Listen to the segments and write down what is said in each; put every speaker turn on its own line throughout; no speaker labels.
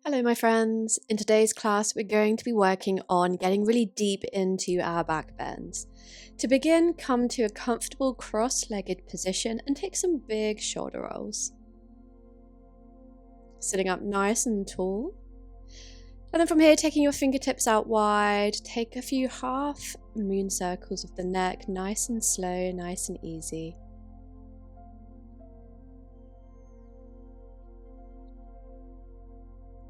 Hello my friends, in today's class we're going to be working on getting really deep into our back bends. To begin, come to a comfortable cross-legged position and take some big shoulder rolls. Sitting up nice and tall. And then from here, taking your fingertips out wide, take a few half moon circles of the neck, nice and slow, nice and easy.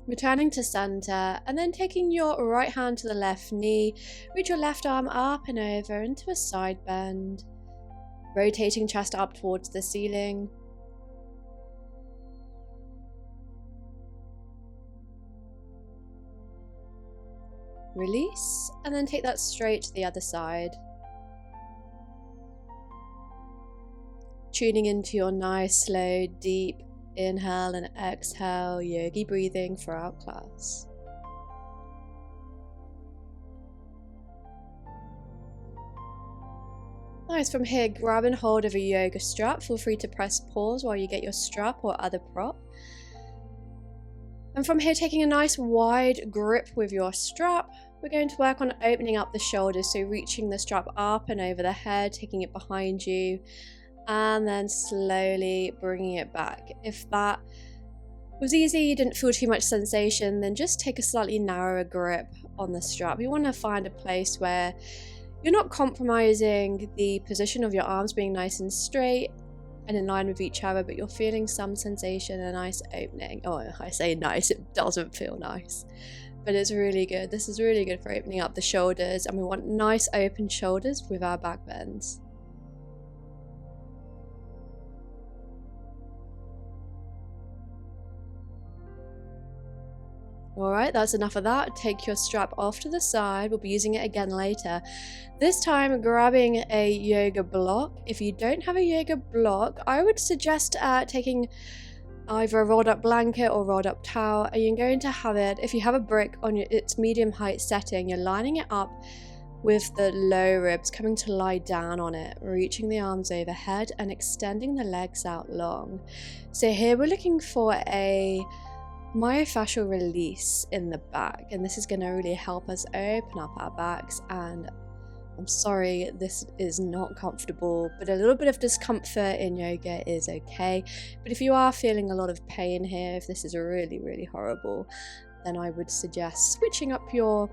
Returning to center, and then taking your right hand to the left knee, reach your left arm up and over into a side bend, rotating chest up towards the ceiling. Release, and then take that straight to the other side. Tuning into your nice, slow, deep inhale and exhale, yogi breathing throughout class. Nice, from here, grab and hold of a yoga strap. Feel free to press pause while you get your strap or other prop. And from here, taking a nice wide grip with your strap, we're going to work on opening up the shoulders. So reaching the strap up and over the head, taking it behind you, and then slowly bringing it back. If that was easy, you didn't feel too much sensation, then just take a slightly narrower grip on the strap. You want to find a place where you're not compromising the position of your arms being nice and straight and in line with each other, but you're feeling some sensation, a nice opening. Oh, I say nice, it doesn't feel nice, but it's really good. This is really good for opening up the shoulders, and we want nice open shoulders with our back bends. Alright, that's enough of that. Take your strap off to the side. We'll be using it again later. This time, grabbing a yoga block. If you don't have a yoga block, I would suggest taking either a rolled up blanket or rolled up towel. And you're going to have it, if you have a brick on its medium height setting, you're lining it up with the low ribs, coming to lie down on it, reaching the arms overhead and extending the legs out long. So here we're looking for a myofascial release in the back, and this is going to really help us open up our backs. And I'm sorry, this is not comfortable, but a little bit of discomfort in yoga is okay. But if you are feeling a lot of pain here, if this is really horrible, then I would suggest switching up your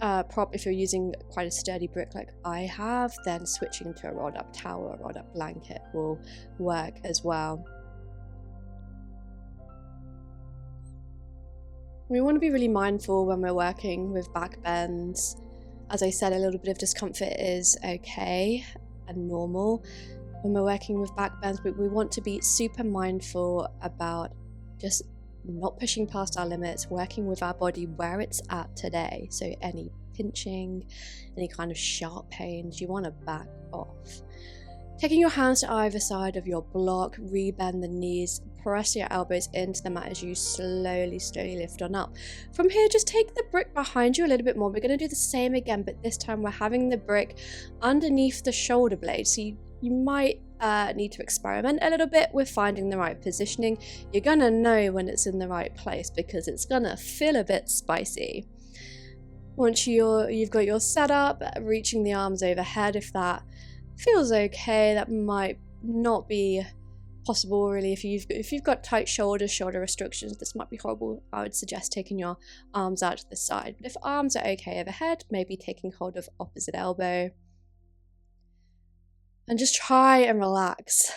prop. If you're using quite a sturdy brick like I have, then switching to a rolled up towel or a rolled up blanket will work as well. We want to be really mindful when we're working with back bends. As I said, a little bit of discomfort is okay and normal when we're working with back bends, but we want to be super mindful about just not pushing past our limits, working with our body where it's at today. So any pinching, any kind of sharp pains, you want to back off. Taking your hands to either side of your block, rebend the knees, press your elbows into the mat as you slowly lift on up. From here, just take the brick behind you a little bit more. We're going to do the same again, but this time we're having the brick underneath the shoulder blade. So you might need to experiment a little bit with finding the right positioning. You're going to know when it's in the right place because it's going to feel a bit spicy. Once you've got your setup, reaching the arms overhead, if that feels okay, that might not be possible really. If you've got tight shoulders, shoulder restrictions, this might be horrible. I would suggest taking your arms out to the side. But if arms are okay overhead, maybe taking hold of opposite elbow. And just try and relax.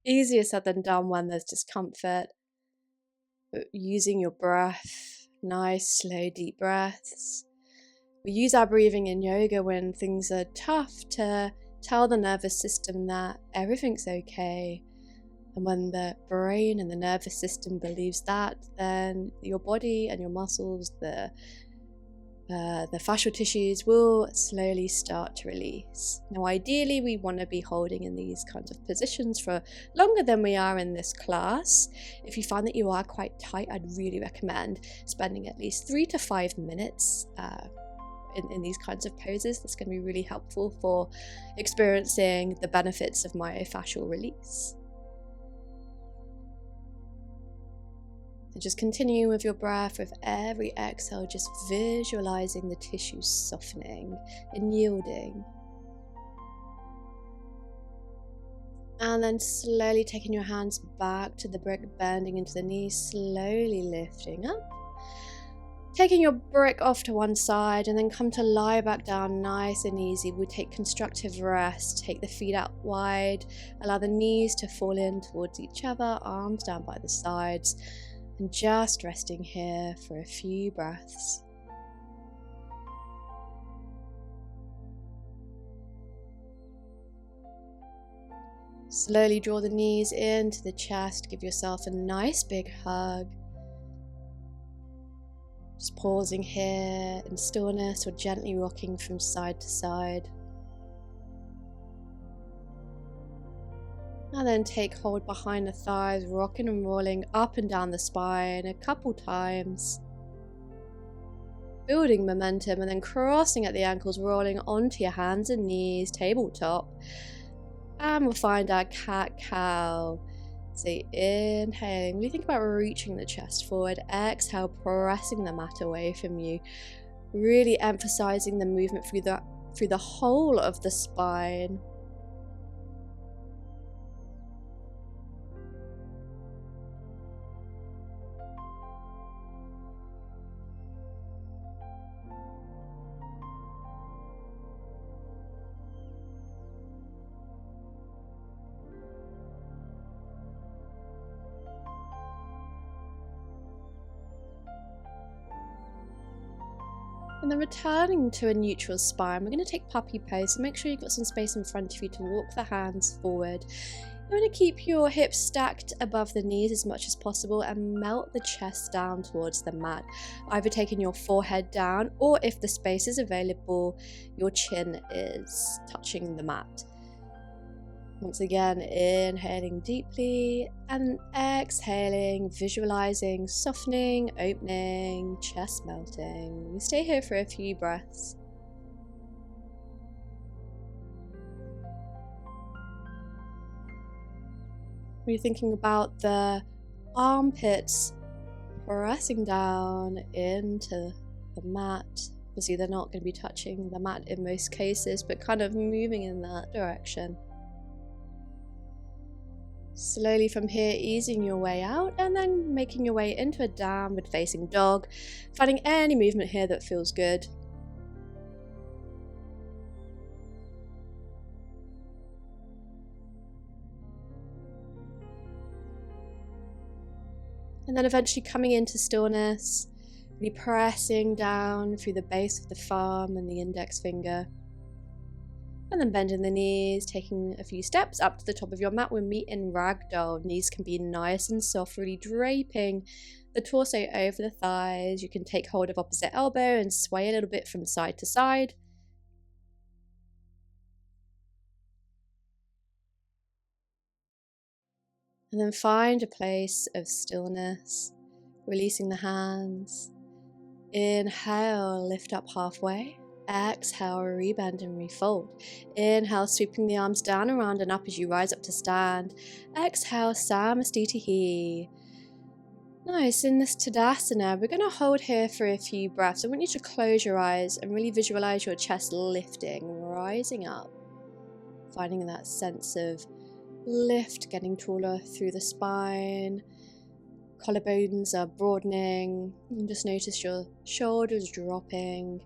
Easier said than done when there's discomfort. But using your breath, nice, slow, deep breaths. We use our breathing in yoga when things are tough to tell the nervous system that everything's okay. And when the brain and the nervous system believes that, then your body and your muscles, the fascial tissues will slowly start to release. Now, ideally, we want to be holding in these kinds of positions for longer than we are in this class. If you find that you are quite tight, I'd really recommend spending at least 3 to 5 minutes in these kinds of poses. That's going to be really helpful for experiencing the benefits of myofascial release. And just continuing with your breath, with every exhale, just visualizing the tissues softening and yielding. And then slowly taking your hands back to the brick, bending into the knees, slowly lifting up. Taking your brick off to one side and then come to lie back down nice and easy. We take constructive rest, take the feet out wide, allow the knees to fall in towards each other, arms down by the sides, and just resting here for a few breaths. Slowly draw the knees into the chest, give yourself a nice big hug. Just pausing here in stillness or gently rocking from side to side. And then take hold behind the thighs, rocking and rolling up and down the spine a couple times. Building momentum and then crossing at the ankles, rolling onto your hands and knees, tabletop. And we'll find our cat-cow. So inhaling, really think about reaching the chest forward. Exhale, pressing the mat away from you. Really emphasizing the movement through the whole of the spine. And then returning to a neutral spine, we're going to take puppy pose. So make sure you've got some space in front of you to walk the hands forward. You want to keep your hips stacked above the knees as much as possible and melt the chest down towards the mat. Either taking your forehead down, or if the space is available, your chin is touching the mat. Once again, inhaling deeply and exhaling, visualizing, softening, opening, chest melting. We stay here for a few breaths. We're thinking about the armpits pressing down into the mat. Obviously, they're not going to be touching the mat in most cases, but kind of moving in that direction. Slowly from here, easing your way out and then making your way into a downward facing dog, finding any movement here that feels good. And then eventually coming into stillness, really pressing down through the base of the thumb and the index finger. And then bending the knees, taking a few steps up to the top of your mat. We'll meet in ragdoll. Knees can be nice and soft, really draping the torso over the thighs. You can take hold of opposite elbow and sway a little bit from side to side. And then find a place of stillness, releasing the hands. Inhale, lift up halfway. Exhale, rebend and refold. Inhale, sweeping the arms down, around and up as you rise up to stand. Exhale, Samastitihi. Nice, in this Tadasana, we're going to hold here for a few breaths. I want you to close your eyes and really visualize your chest lifting, rising up. Finding that sense of lift, getting taller through the spine. Collarbones are broadening. And just notice your shoulders dropping.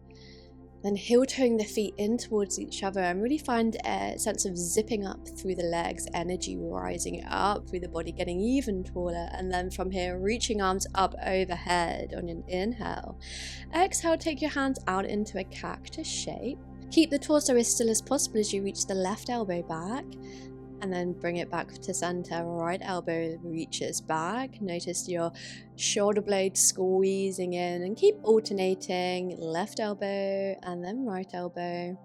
Then heel-toeing the feet in towards each other and really find a sense of zipping up through the legs, energy rising up through the body, getting even taller. And then from here, reaching arms up overhead on an inhale. Exhale, take your hands out into a cactus shape. Keep the torso as still as possible as you reach the left elbow back. And then bring it back to center. Right elbow reaches back. Notice your shoulder blade squeezing in and keep alternating. Left elbow and then right elbow.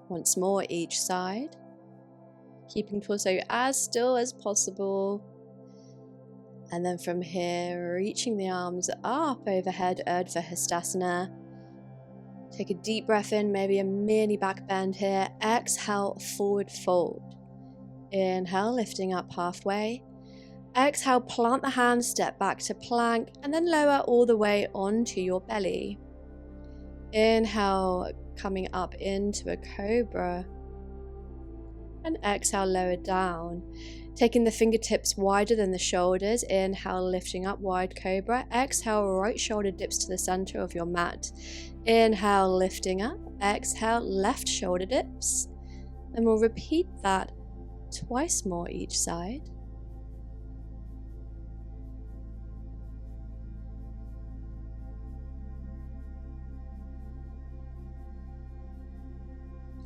Once more each side. Keeping torso as still as possible. And then from here, reaching the arms up overhead, Urdhva Hastasana. Take a deep breath in, maybe a mini back bend here. Exhale, forward fold. Inhale, lifting up halfway. Exhale, plant the hands, step back to plank, and then lower all the way onto your belly. Inhale, coming up into a cobra. And exhale, lower down. Taking the fingertips wider than the shoulders. Inhale, lifting up, wide cobra. Exhale, right shoulder dips to the center of your mat. Inhale, lifting up. Exhale, left shoulder dips. And we'll repeat that twice more each side.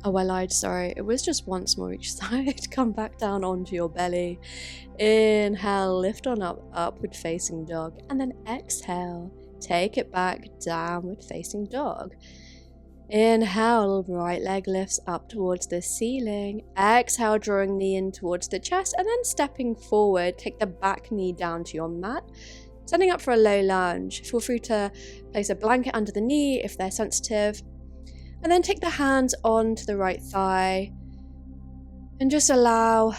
Oh, I lied, sorry. It was just once more each side. Come back down onto your belly. Inhale, lift on up, upward facing dog. And then exhale, take it back, downward facing dog. Inhale, right leg lifts up towards the ceiling. Exhale, drawing knee in towards the chest. And then stepping forward, take the back knee down to your mat. Standing up for a low lunge. Feel free to place a blanket under the knee if they're sensitive. And then take the hands onto the right thigh and just allow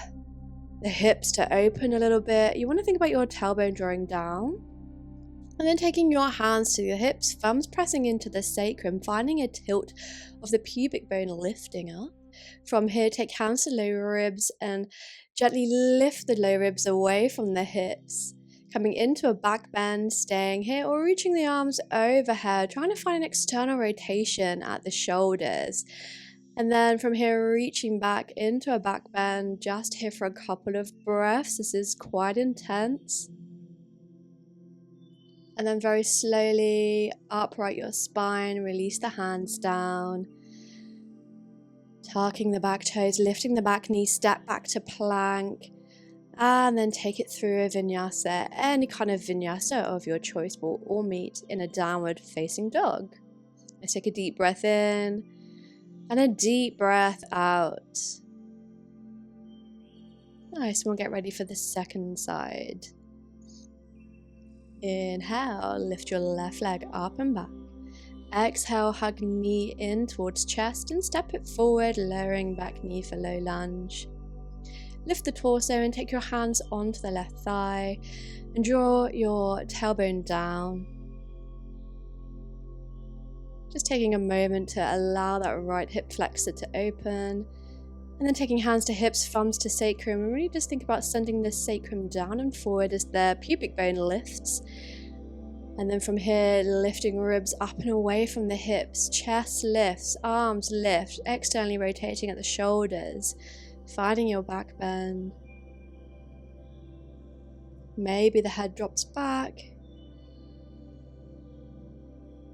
the hips to open a little bit. You want to think about your tailbone drawing down. And then taking your hands to your hips, thumbs pressing into the sacrum, finding a tilt of the pubic bone lifting up. From here, take hands to lower ribs and gently lift the lower ribs away from the hips. Coming into a back bend, staying here, or reaching the arms overhead, trying to find an external rotation at the shoulders. And then from here, reaching back into a back bend, just here for a couple of breaths. This is quite intense. And then very slowly upright your spine, release the hands down. Tucking the back toes, lifting the back knee, step back to plank. And then take it through a vinyasa. Any kind of vinyasa of your choice will all meet in a downward facing dog. Let's take a deep breath in and a deep breath out. Nice, we'll get ready for the second side. Inhale, lift your left leg up and back. Exhale, hug knee in towards chest and step it forward, lowering back knee for low lunge. Lift the torso and take your hands onto the left thigh and draw your tailbone down. Just taking a moment to allow that right hip flexor to open. And then taking hands to hips, thumbs to sacrum, and really just think about sending the sacrum down and forward as the pubic bone lifts. And then from here, lifting ribs up and away from the hips, chest lifts, arms lift, externally rotating at the shoulders. Finding your back bend. Maybe the head drops back.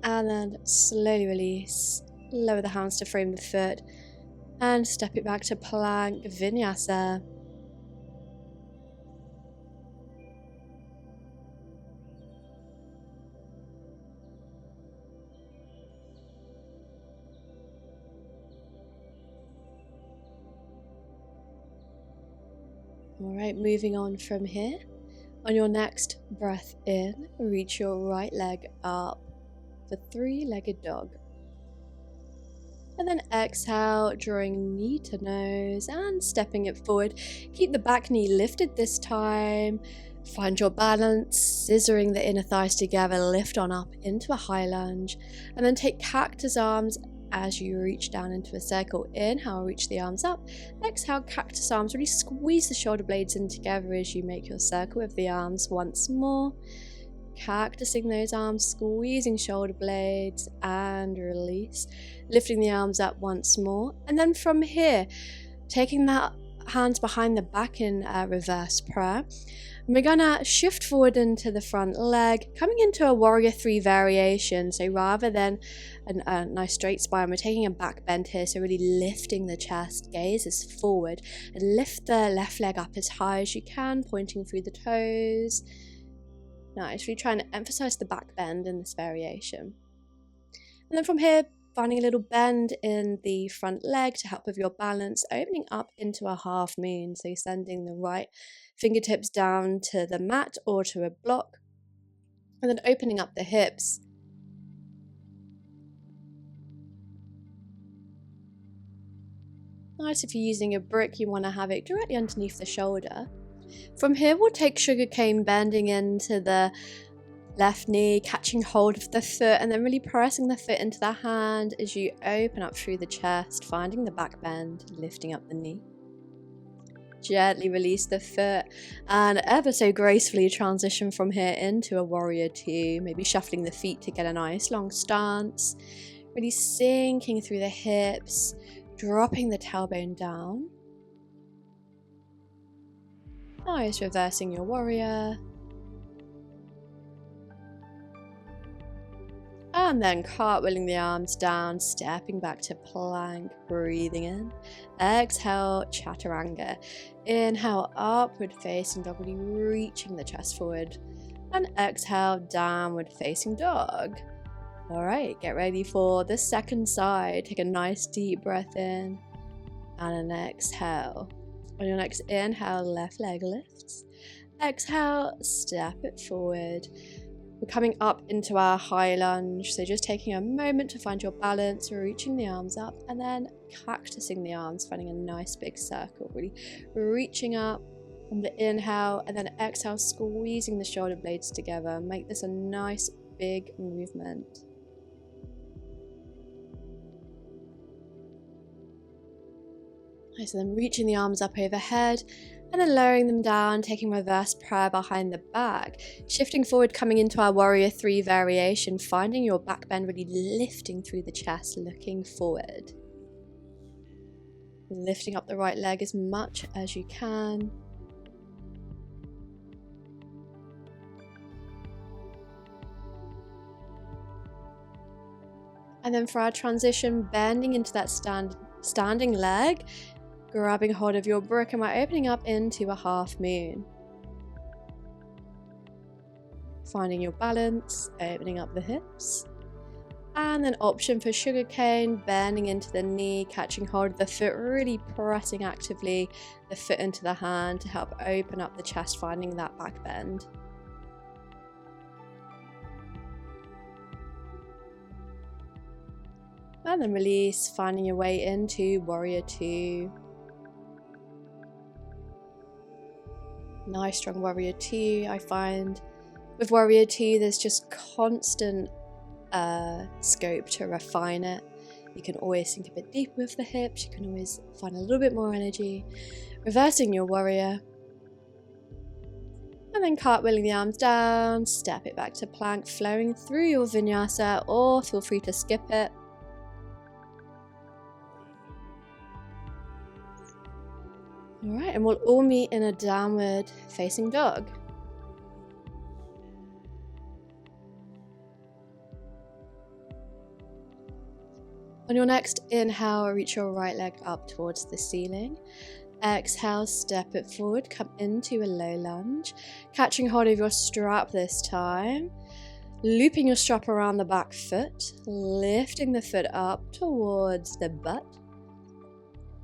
And then slowly release. Lower the hands to frame the foot. And step it back to plank vinyasa. Alright, moving on from here. On your next breath in, reach your right leg up for three-legged dog. And then exhale, drawing knee to nose and stepping it forward. Keep the back knee lifted this time. Find your balance, scissoring the inner thighs together, lift on up into a high lunge. And then take cactus arms as you reach down into a circle. Inhale, reach the arms up. Exhale, cactus arms. Really squeeze the shoulder blades in together as you make your circle with the arms once more. Cactusing those arms, squeezing shoulder blades and release. Lifting the arms up once more. And then from here, taking the hands behind the back in reverse prayer. And we're gonna shift forward into the front leg, coming into a warrior 3 variation. So rather than a nice straight spine, we're taking a back bend here. So really lifting the chest, gaze is forward, and lift the left leg up as high as you can, pointing through the toes. Nice, really trying to emphasize the back bend in this variation. And then from here, finding a little bend in the front leg to help with your balance, opening up into a half moon. So you're sending the right fingertips down to the mat or to a block, and then opening up the hips. Nice, if you're using a brick, you want to have it directly underneath the shoulder. From here, we'll take sugarcane, bending into the left knee, catching hold of the foot, and then really pressing the foot into the hand as you open up through the chest, finding the back bend, lifting up the knee. Gently release the foot and ever so gracefully transition from here into a warrior two, maybe shuffling the feet to get a nice long stance, really sinking through the hips, dropping the tailbone down. Nice, reversing your warrior. And then cartwheeling the arms down, stepping back to plank, breathing in. Exhale, chaturanga. Inhale, upward facing dog, really reaching the chest forward. And exhale, downward facing dog. All right, get ready for the second side. Take a nice deep breath in and an exhale. On your next inhale, left leg lifts. Exhale, step it forward. We're coming up into our high lunge, so just taking a moment to find your balance, reaching the arms up, and then cactusing the arms, finding a nice big circle, really reaching up on the inhale, and then exhale, squeezing the shoulder blades together. Make this a nice big movement. Nice, and then reaching the arms up overhead, and then lowering them down, taking reverse prayer behind the back. Shifting forward, coming into our warrior three variation, finding your back bend, really lifting through the chest, looking forward. Lifting up the right leg as much as you can. And then for our transition, bending into that standing leg, grabbing hold of your brick, and we're opening up into a half moon. Finding your balance, opening up the hips. And then option for sugarcane, bending into the knee, catching hold of the foot, really pressing actively the foot into the hand to help open up the chest, finding that back bend. And then release, finding your way into warrior two. Nice strong warrior two. I find with warrior two there's just constant scope to refine it. You can always sink a bit deeper with the hips, you can always find a little bit more energy. Reversing your warrior, and then cartwheeling the arms down, step it back to plank, flowing through your vinyasa, or feel free to skip it. Alright, and we'll all meet in a downward facing dog. On your next inhale, reach your right leg up towards the ceiling. Exhale, step it forward, come into a low lunge, catching hold of your strap this time. Looping your strap around the back foot, lifting the foot up towards the butt.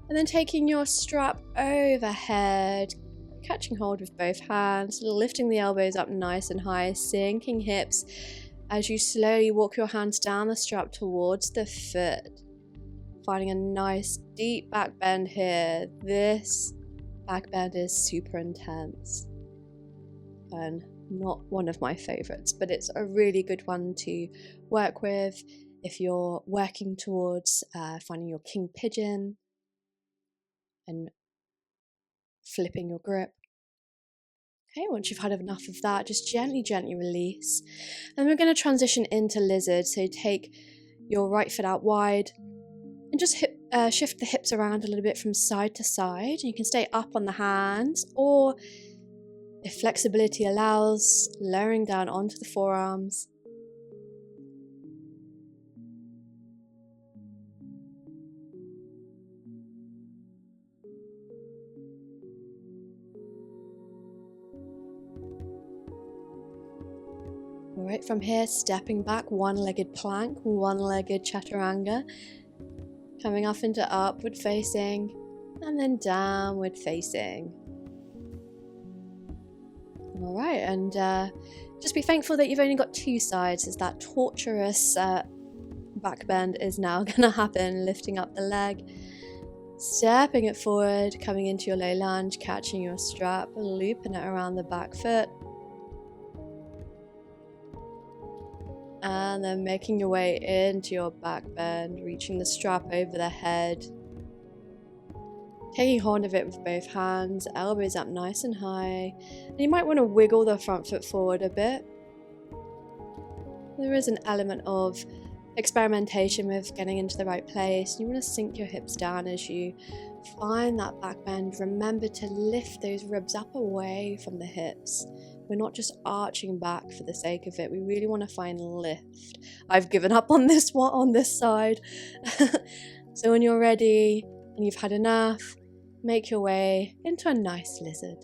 And then taking your strap overhead, catching hold with both hands, lifting the elbows up nice and high, sinking hips as you slowly walk your hands down the strap towards the foot. Finding a nice deep back bend here. This back bend is super intense and not one of my favorites, but it's a really good one to work with if you're working towards finding your king pigeon and flipping your grip. Okay, once you've had enough of that, just gently release. And we're going to transition into lizard. So take your right foot out wide and just shift the hips around a little bit from side to side. You can stay up on the hands, or if flexibility allows, lowering down onto the forearms. Alright, from here, stepping back, one-legged plank, one-legged chaturanga, coming off into upward facing, and then downward facing. Alright, and just be thankful that you've only got two sides, as that torturous back bend is now going to happen, lifting up the leg. Stepping it forward, coming into your low lunge, catching your strap, looping it around the back foot. And then making your way into your back bend, reaching the strap over the head. Taking hold of it with both hands, elbows up nice and high. And you might want to wiggle the front foot forward a bit. There is an element of experimentation with getting into the right place. You want to sink your hips down as you find that back bend. Remember to lift those ribs up away from the hips. We're not just arching back for the sake of it. We really want to find lift. I've given up on this one on this side. So when you're ready and you've had enough, make your way into a nice lizard.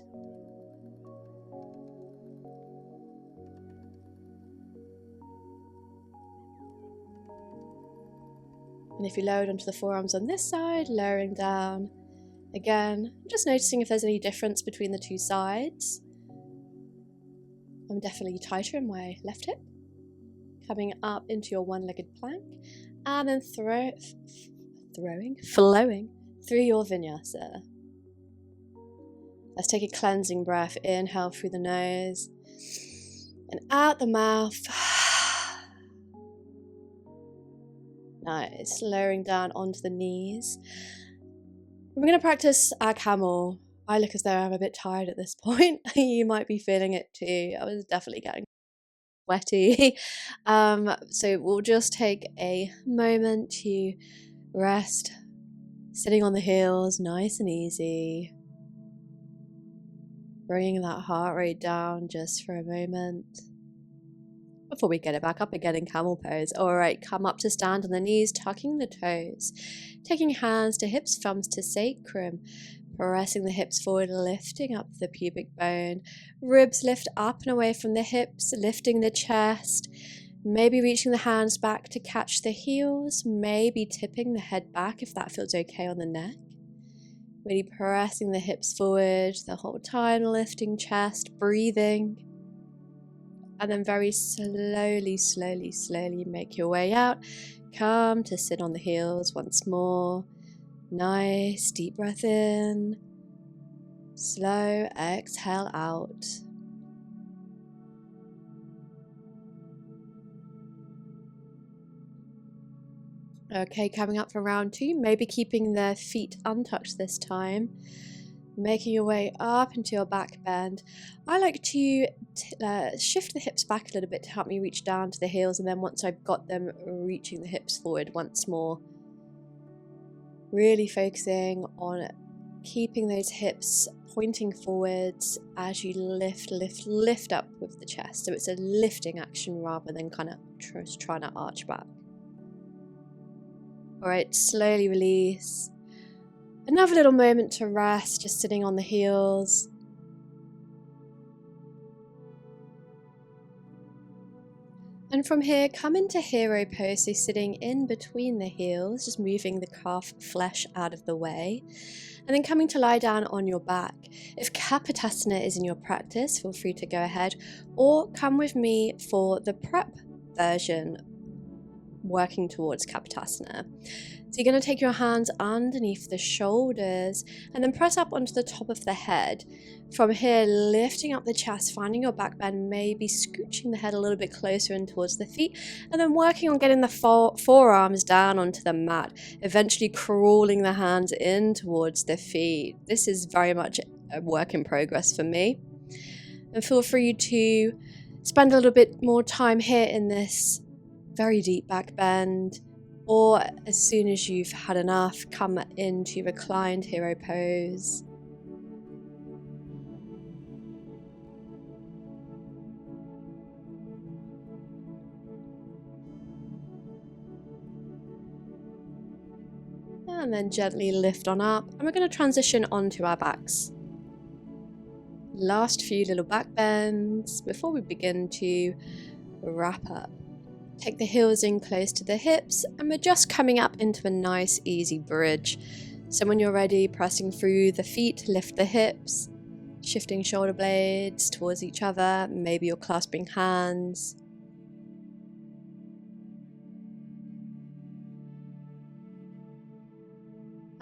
And if you lowered onto the forearms on this side, lowering down. Again, just noticing if there's any difference between the two sides. I'm definitely tighter in my left hip. Coming up into your one-legged plank. And then flowing through your vinyasa. Let's take a cleansing breath. Inhale through the nose. And out the mouth. Nice, lowering down onto the knees. We're going to practice our camel. I look as though I'm a bit tired at this point. You might be feeling it too. I was definitely getting sweaty. So we'll just take a moment to rest, sitting on the heels, nice and easy. Bringing that heart rate down just for a moment. Before we get it back up again in camel pose. Alright, come up to stand on the knees, tucking the toes. Taking hands to hips, thumbs to sacrum. Pressing the hips forward, lifting up the pubic bone. Ribs lift up and away from the hips, lifting the chest. Maybe reaching the hands back to catch the heels. Maybe tipping the head back if that feels okay on the neck. Really pressing the hips forward the whole time, lifting chest, breathing. And then very slowly make your way out. Come to sit on the heels once more. Nice, deep breath in. Slow exhale out. Okay, coming up for round two. Maybe keeping the feet untouched this time. Making your way up into your back bend. I like to shift the hips back a little bit to help me reach down to the heels, and then once I've got them, reaching the hips forward once more. Really focusing on keeping those hips pointing forwards as you lift up with the chest. So it's a lifting action rather than kind of just trying to arch back. Alright, slowly release. Another little moment to rest, just sitting on the heels. And from here, come into hero pose, so sitting in between the heels, just moving the calf flesh out of the way. And then coming to lie down on your back. If Kapotasana is in your practice, feel free to go ahead, or come with me for the prep version, working towards Kapotasana. So you're going to take your hands underneath the shoulders and then press up onto the top of the head. From here, lifting up the chest, finding your back bend, maybe scooching the head a little bit closer in towards the feet, and then working on getting the forearms down onto the mat, eventually crawling the hands in towards the feet. This is very much a work in progress for me. And feel free to spend a little bit more time here in this very deep back bend, or as soon as you've had enough, come into reclined hero pose. And then gently lift on up, and we're going to transition onto our backs. Last few little back bends before we begin to wrap up. Take the heels in close to the hips, and we're just coming up into a nice easy bridge. So when you're ready, pressing through the feet, lift the hips, shifting shoulder blades towards each other. Maybe you're clasping hands.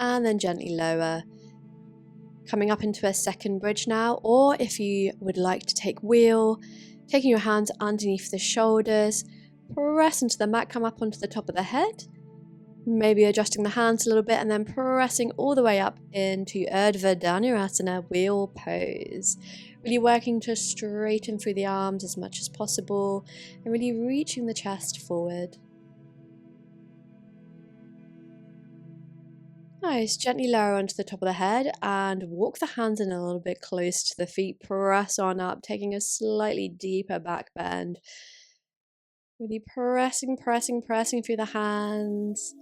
and then gently lower. Coming up into a second bridge now, or if you would like to take wheel, taking your hands underneath the shoulders, press into the mat, come up onto the top of the head, maybe adjusting the hands a little bit and then pressing all the way up into Urdhva Dhanurasana wheel pose. Really working to straighten through the arms as much as possible and really reaching the chest forward. Nice, gently lower onto the top of the head and walk the hands in a little bit close to the feet, press on up, taking a slightly deeper back bend. Really pressing through the hands,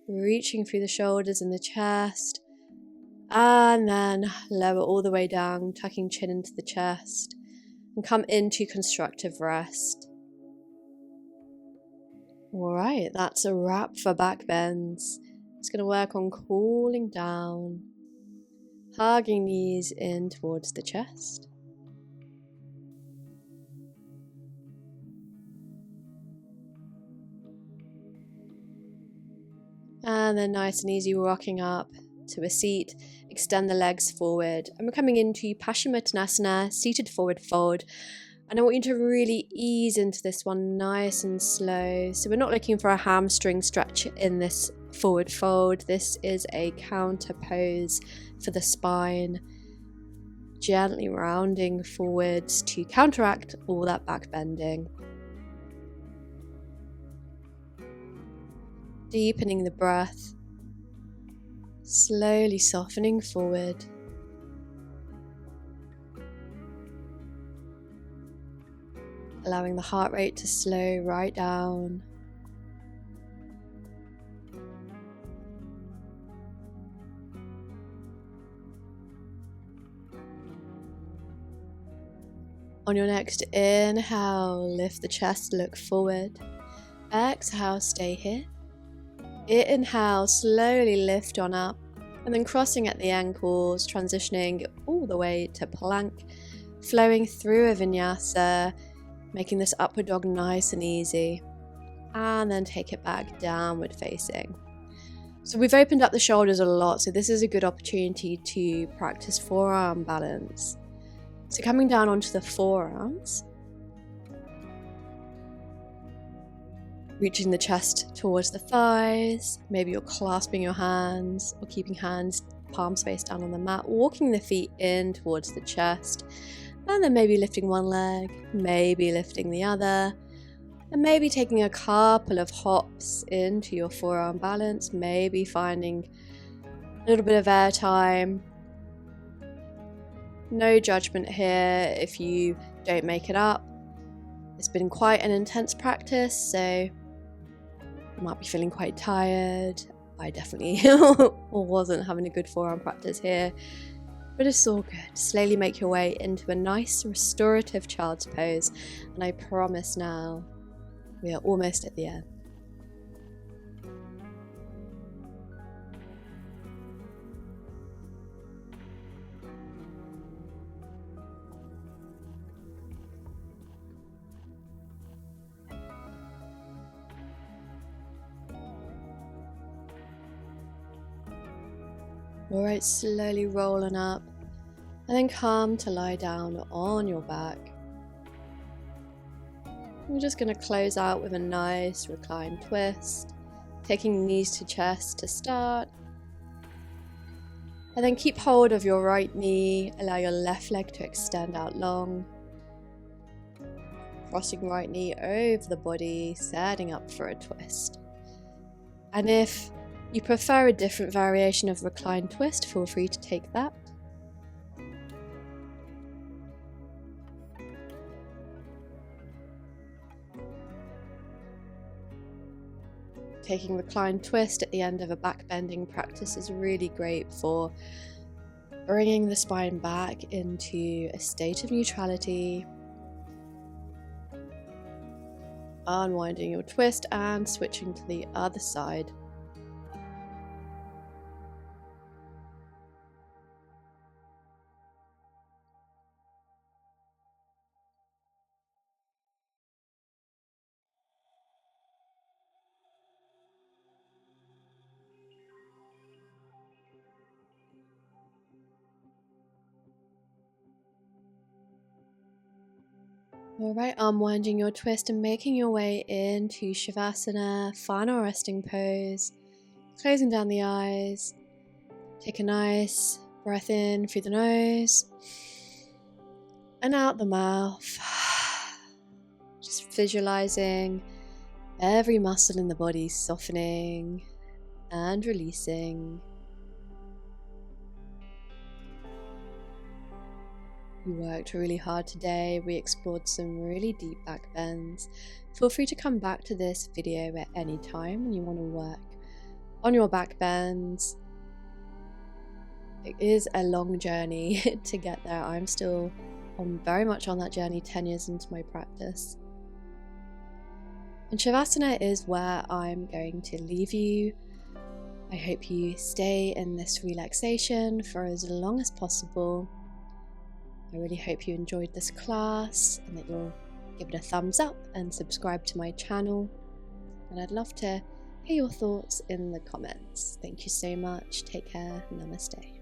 reaching through the shoulders and the chest, and then lower all the way down, tucking chin into the chest, and come into constructive rest. Alright, that's a wrap for back bends. It's going to work on cooling down, hugging knees in towards the chest. And then nice and easy rocking up to a seat, extend the legs forward. And we're coming into Paschimottanasana, seated forward fold. And I want you to really ease into this one nice and slow. So we're not looking for a hamstring stretch in this forward fold. This is a counter pose for the spine. Gently rounding forwards to counteract all that back bending. Deepening the breath. Slowly softening forward. Allowing the heart rate to slow right down. On your next inhale, lift the chest, look forward. Exhale, stay here. Inhale, slowly lift on up, and then crossing at the ankles, transitioning all the way to plank, flowing through a vinyasa, making this upward dog nice and easy, and then take it back downward facing. So we've opened up the shoulders a lot, so this is a good opportunity to practice forearm balance. So coming down onto the forearms, reaching the chest towards the thighs, maybe you're clasping your hands or keeping hands palm space down on the mat, walking the feet in towards the chest, and then maybe lifting one leg, maybe lifting the other, and maybe taking a couple of hops into your forearm balance, maybe finding a little bit of air time. No judgment here if you don't make it up. It's been quite an intense practice, so you might be feeling quite tired. I definitely wasn't having a good forearm practice here, but it's all good. Slowly make your way into a nice restorative child's pose, and I promise now we are almost at the end. Alright, slowly rolling up, and then come to lie down on your back. We're just going to close out with a nice reclined twist, taking knees to chest to start. And then keep hold of your right knee, allow your left leg to extend out long. Crossing right knee over the body, setting up for a twist. And if you prefer a different variation of reclined twist, feel free to take that. Taking reclined twist at the end of a back bending practice is really great for bringing the spine back into a state of neutrality, unwinding your twist and switching to the other side. Alright, unwinding your twist and making your way into Shavasana, final resting pose. Closing down the eyes. Take a nice breath in through the nose and out the mouth. Just visualizing every muscle in the body softening and releasing. We worked really hard today. We explored some really deep back bends. Feel free to come back to this video at any time when you want to work on your back bends. It is a long journey to get there. I'm still very much on that journey 10 years into my practice. And Shavasana is where I'm going to leave you. I hope you stay in this relaxation for as long as possible. I really hope you enjoyed this class and that you'll give it a thumbs up and subscribe to my channel. And I'd love to hear your thoughts in the comments. Thank you so much. Take care. Namaste.